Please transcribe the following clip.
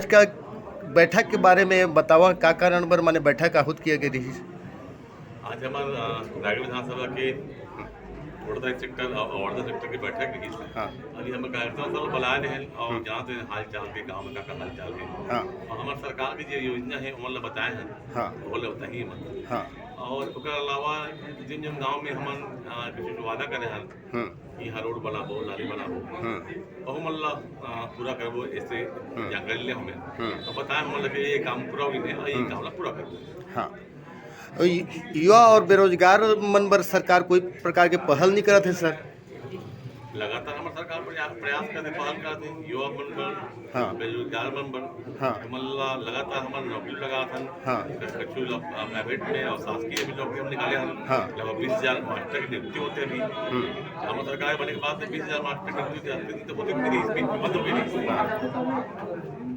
बैठक के बारे में बतावा, का कारण बर माने बैठक आहूत किया गई रही? आज हमारे रायगढ़ विधानसभा के वर्धा सेक्टर और वर्धा सेक्टर की बैठक रही थी। हाँ अभी हम कार्यक्रम सब बुलाए हैं और जानते हैं हाल चाल के गाँव में का हाल चाल है। हाँ और हमारे सरकार की जो योजना है वो बताए हैं, हाँ वो बताइए मत। हाँ और उसके अलावा जिन जिन गाँव में हम कुछ वादा करे हैं हम्म कि यहाँ रोड बनाबो, नाली बनाबो, हम्म और मल्ला पूरा करबो, ऐसे जानकारी ले हमें हम्म तो बताए हम कि ये काम पूरा हो गया और ये काम ला पूरा करबो। हाँ। युवा और बेरोजगार मन बर सरकार कोई प्रकार के पहल नहीं करत है सर? लगातार हमारे सरकार प्रयास करते, पहल करते, युवा मन बन, हाँ बेरोजगार मन बन, हाँ मतलब लगातार हमारे नौकरी लगा था। हाँ कुछ लोग प्राइवेट में और शासकीय भी नौकरी हम निकाले हैं। हाँ लगभग 20,000 मास्टर की नियुक्ति होते अभी। हमारे सरकार बने के बाद 20,000 मास्टर की नियुक्ति तो होती नहीं, इस बीच में बंद हो गई नहीं।